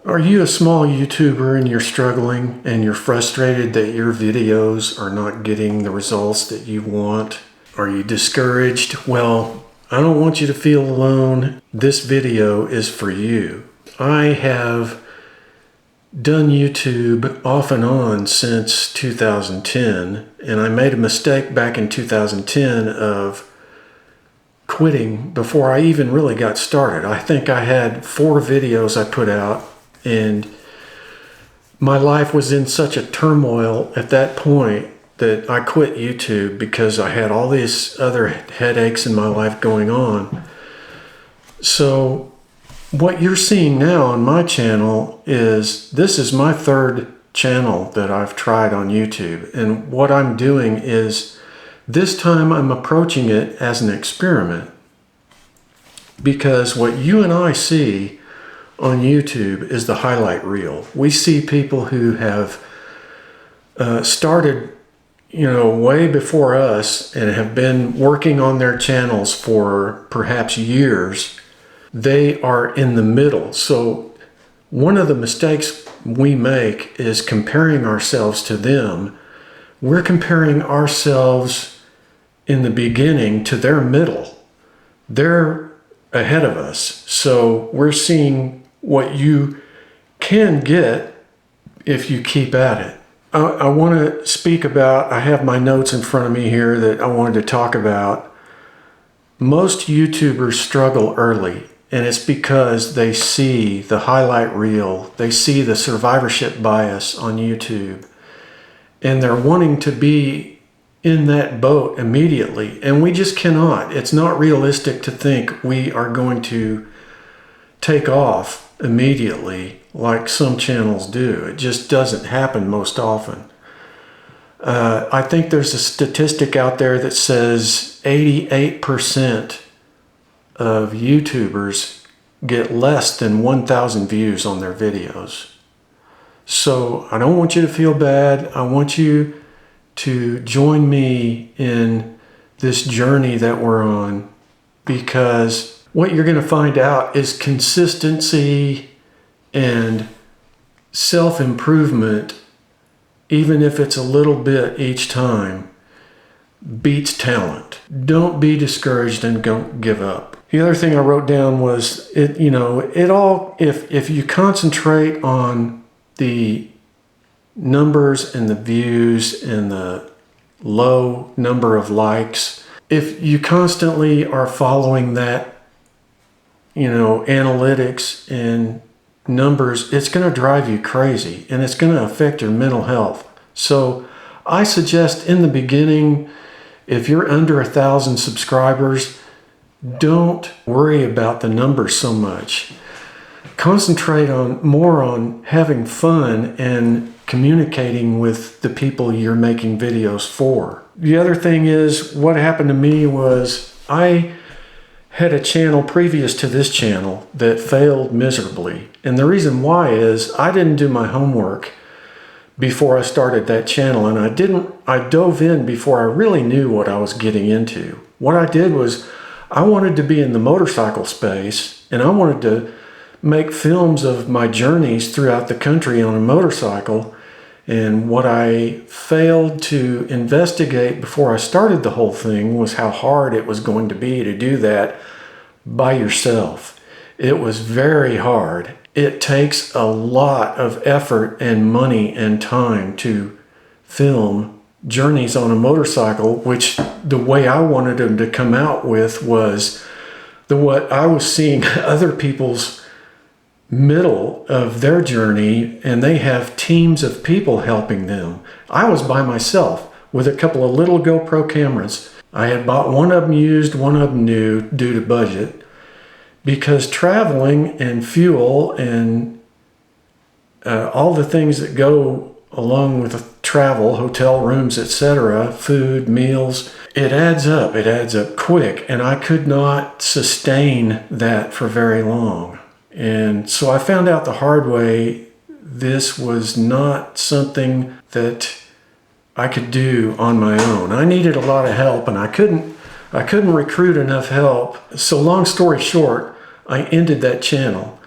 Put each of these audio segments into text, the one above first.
Are you a small YouTuber and you're struggling and you're frustrated that your videos are not getting the results that you want? Are you discouraged? Well, I don't want you to feel alone. This video is for you. I have done YouTube off and on since 2010, and I made a mistake back in 2010 of quitting before I even really got started. I think I had 4 videos I put out, and my life was in such a turmoil at that point that I quit YouTube because I had all these other headaches in my life going on. So what you're seeing now on my channel is, this is my 3rd channel that I've tried on YouTube. And what I'm doing is, this time I'm approaching it as an experiment. Because what you and I see on YouTube is the highlight reel. We see people who have started, way before us and have been working on their channels for perhaps years. They are in the middle. So one of the mistakes we make is comparing ourselves to them. We're comparing ourselves in the beginning to their middle. They're ahead of us. So we're seeing what you can get if you keep at it. I want to speak about, I have my notes in front of me here that I wanted to talk about. Most YouTubers struggle early, and it's because they see the highlight reel, they see the survivorship bias on YouTube, and they're wanting to be in that boat immediately, and we just cannot. It's not realistic to think we are going to take off immediately like some channels do. It just doesn't happen most often. I think there's a statistic out there that says 88% of YouTubers get less than 1,000 views on their videos. So I don't want you to feel bad. I want you to join me in this journey that we're on, because what you're going to find out is consistency and self-improvement, even if it's a little bit each time, beats talent. Don't be discouraged and don't give up. The other thing I wrote down was, if you concentrate on the numbers and the views and the low number of likes, if you constantly are following that, analytics and numbers, it's going to drive you crazy and it's going to affect your mental health. So I suggest in the beginning, if you're under 1,000 subscribers, don't worry about the numbers so much. Concentrate more on having fun and communicating with the people you're making videos for. The other thing is, what happened to me was, I had a channel previous to this channel that failed miserably. And the reason why is, I didn't do my homework before I started that channel, and I dove in before I really knew what I was getting into. What I did was, I wanted to be in the motorcycle space, and I wanted to make films of my journeys throughout the country on a motorcycle. And what I failed to investigate before I started the whole thing was how hard it was going to be to do that by yourself. It was very hard. It takes a lot of effort and money and time to film journeys on a motorcycle, which the way I wanted them to come out with was what I was seeing other people's middle of their journey, and they have teams of people helping them. I was by myself with a couple of little GoPro cameras. I had bought one of them used, one of them new, due to budget, because traveling and fuel and all the things that go along with travel, hotel rooms, etc., food, meals, it adds up. It adds up quick, and I could not sustain that for very long. And so I found out the hard way, this was not something that I could do on my own. I needed a lot of help, and I couldn't recruit enough help. So long story short, I ended that channel.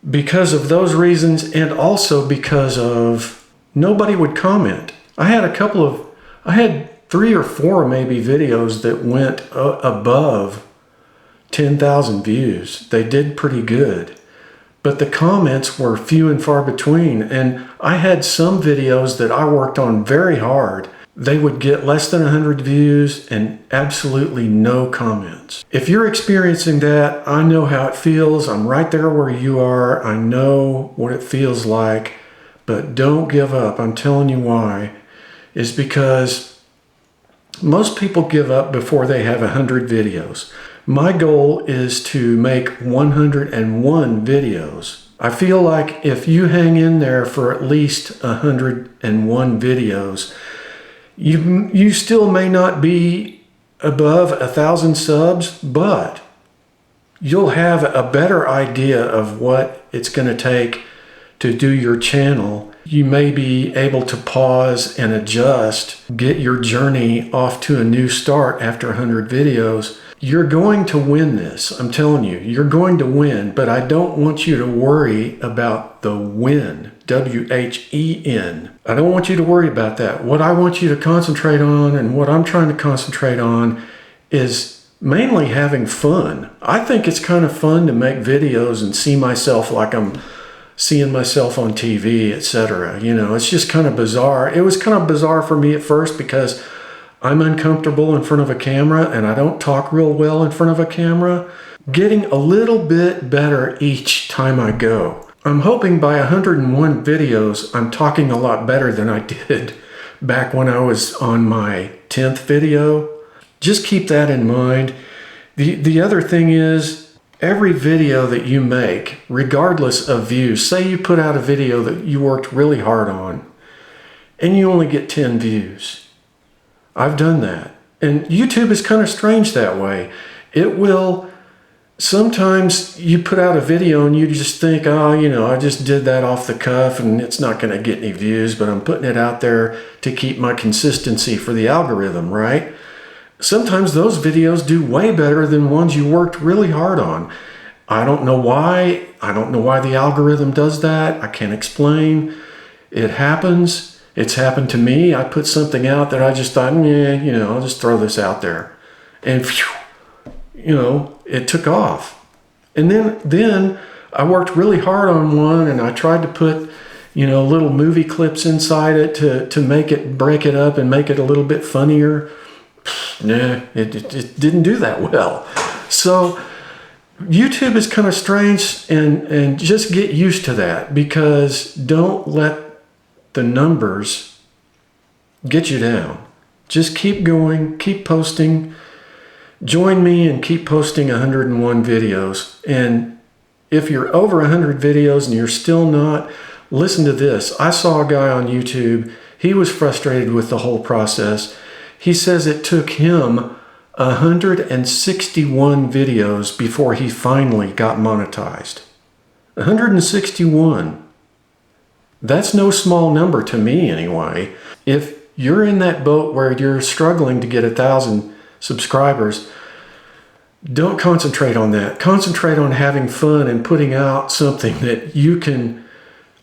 because of those reasons, and also because of nobody would comment. I had 3 or 4 maybe videos that went above 10,000 views. They did pretty good, but the comments were few and far between. And I had some videos that I worked on very hard. They would get less than 100 views and absolutely no comments. If you're experiencing that, I know how it feels. I'm right there where you are. I know what it feels like, but don't give up. I'm telling you why. It's because most people give up before they have 100 videos. My goal is to make 101 videos. I feel like if you hang in there for at least 101 videos, you still may not be above 1,000 subs, but you'll have a better idea of what it's going to take to do your channel. You may be able to pause and adjust, get your journey off to a new start after 100 videos. You're going to win this. I'm telling you, you're going to win, but I don't want you to worry about the win, W-H-E-N. I don't want you to worry about that. What I want you to concentrate on, and what I'm trying to concentrate on, is mainly having fun. I think it's kind of fun to make videos and see myself like I'm seeing myself on TV, etc. You know, it's just kind of bizarre. It was kind of bizarre for me at first because I'm uncomfortable in front of a camera and I don't talk real well in front of a camera. Getting a little bit better each time I go. I'm hoping by 101 videos, I'm talking a lot better than I did back when I was on my 10th video. Just keep that in mind. The other thing is, every video that you make, regardless of views, say you put out a video that you worked really hard on and you only get 10 views. I've done that. And YouTube is kind of strange that way. It will, sometimes you put out a video and you just think, oh, you know, I just did that off the cuff and it's not going to get any views, but I'm putting it out there to keep my consistency for the algorithm, right? Sometimes those videos do way better than ones you worked really hard on. I don't know why. I don't know why the algorithm does that. I can't explain. It happens. It's happened to me. I put something out that I just thought, yeah, you know, I'll just throw this out there. And, you know, it took off. And then I worked really hard on one and I tried to put, you know, little movie clips inside it to make it, break it up and make it a little bit funnier. Nah, it didn't do that well. So YouTube is kind of strange, and just get used to that, because don't let the numbers get you down. Just keep going, keep posting. Join me and keep posting 101 videos. And if you're over 100 videos and you're still not, listen to this. I saw a guy on YouTube. He was frustrated with the whole process. He says it took him 161 videos before he finally got monetized. 161. That's no small number to me anyway. If you're in that boat where you're struggling to get 1,000 subscribers, don't concentrate on that. Concentrate on having fun and putting out something that you can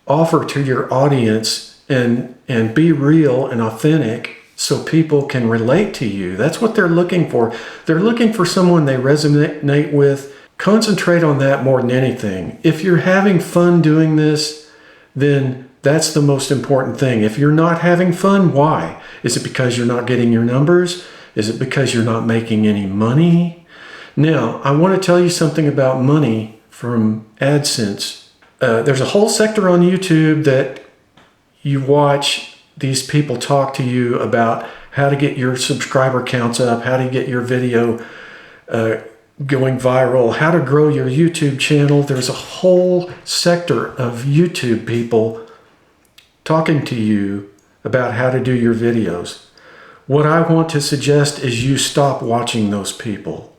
offer to your audience and be real and authentic so people can relate to you. That's what they're looking for. They're looking for someone they resonate with. Concentrate on that more than anything. If you're having fun doing this, then that's the most important thing. If you're not having fun, why? Is it because you're not getting your numbers? Is it because you're not making any money? Now, I want to tell you something about money from AdSense. There's a whole sector on YouTube that you watch these people talk to you about how to get your subscriber counts up, how to get your video going viral, how to grow your YouTube channel. There's a whole sector of YouTube people talking to you about how to do your videos. What I want to suggest is you stop watching those people,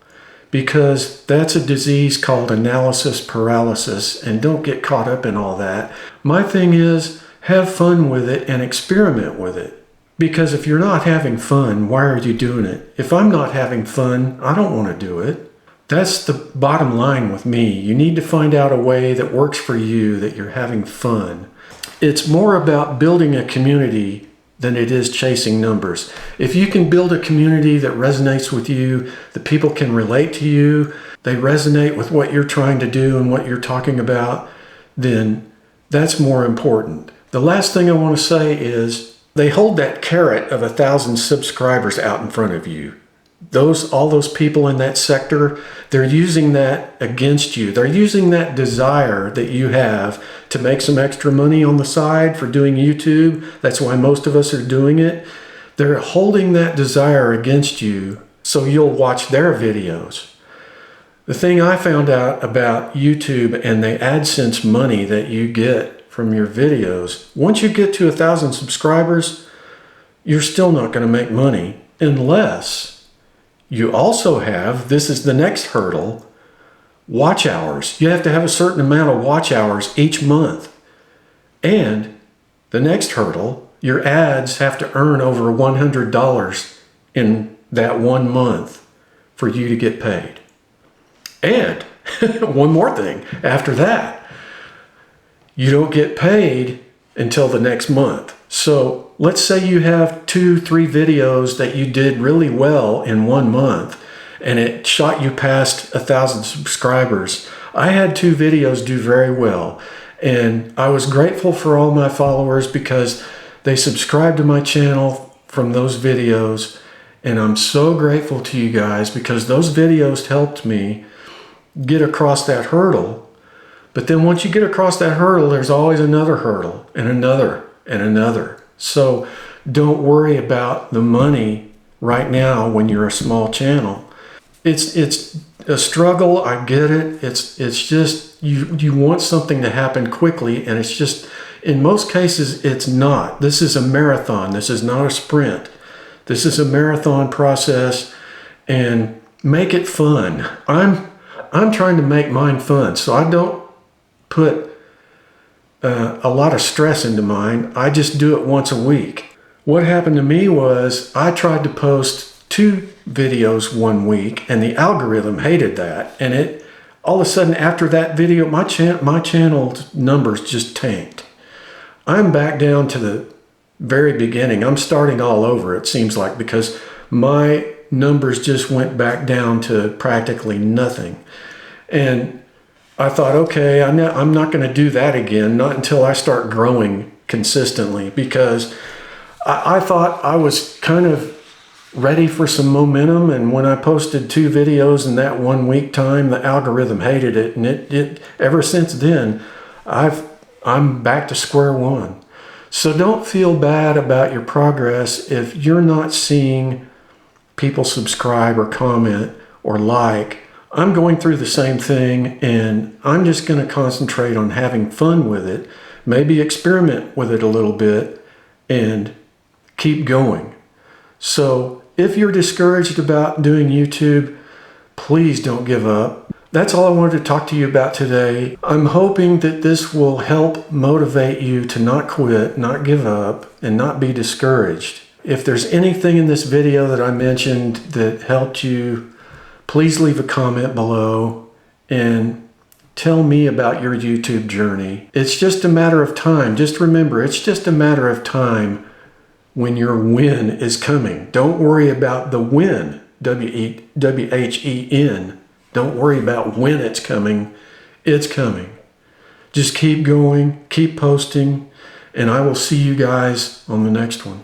because that's a disease called analysis paralysis, and don't get caught up in all that. My thing is, have fun with it and experiment with it. Because if you're not having fun, why are you doing it? If I'm not having fun, I don't want to do it. That's the bottom line with me. You need to find out a way that works for you, that you're having fun. It's more about building a community than it is chasing numbers. If you can build a community that resonates with you, that people can relate to you, they resonate with what you're trying to do and what you're talking about, then that's more important. The last thing I want to say is they hold that carrot of 1,000 subscribers out in front of you. All those people in that sector, they're using that against you. They're using that desire that you have to make some extra money on the side for doing YouTube. That's why most of us are doing it. They're holding that desire against you so you'll watch their videos. The thing I found out about YouTube and the AdSense money that you get from your videos, once you get to 1,000 subscribers, you're still not going to make money unless you also have, this is the next hurdle, watch hours. You have to have a certain amount of watch hours each month. And the next hurdle, your ads have to earn over $100 in that 1 month for you to get paid. And one more thing, after that, you don't get paid until the next month. So let's say you have 2-3 videos that you did really well in 1 month and it shot you past 1,000 subscribers. I had 2 videos do very well, and I was grateful for all my followers because they subscribed to my channel from those videos, and I'm so grateful to you guys because those videos helped me get across that hurdle. But then once you get across that hurdle, there's always another hurdle and another and another. So don't worry about the money right now when you're a small channel. It's a struggle, I get it. It's just you want something to happen quickly, and it's just, in most cases, it's not. This is a marathon. This is not a sprint. This is a marathon process, and make it fun. I'm trying to make mine fun, so I don't put a lot of stress into mine. I just do it once a week. What happened to me was I tried to post 2 videos 1 week, and the algorithm hated that, and it all of a sudden after that video my channel's numbers just tanked. I'm back down to the very beginning. I'm starting all over, it seems like, because my numbers just went back down to practically nothing. And I thought, okay, I'm not going to do that again, not until I start growing consistently, because I thought I was kind of ready for some momentum, and when I posted 2 videos in that 1 week time, the algorithm hated it, and it ever since then I'm back to square one. So don't feel bad about your progress if you're not seeing people subscribe or comment or like. I'm going through the same thing, and I'm just going to concentrate on having fun with it, maybe experiment with it a little bit, and keep going. So if you're discouraged about doing YouTube, please don't give up. That's all I wanted to talk to you about today. I'm hoping that this will help motivate you to not quit, not give up, and not be discouraged. If there's anything in this video that I mentioned that helped you, please leave a comment below and tell me about your YouTube journey. It's just a matter of time. Just remember, it's just a matter of time when your win is coming. Don't worry about the win, W-H-E-N. Don't worry about when it's coming. It's coming. Just keep going, keep posting, and I will see you guys on the next one.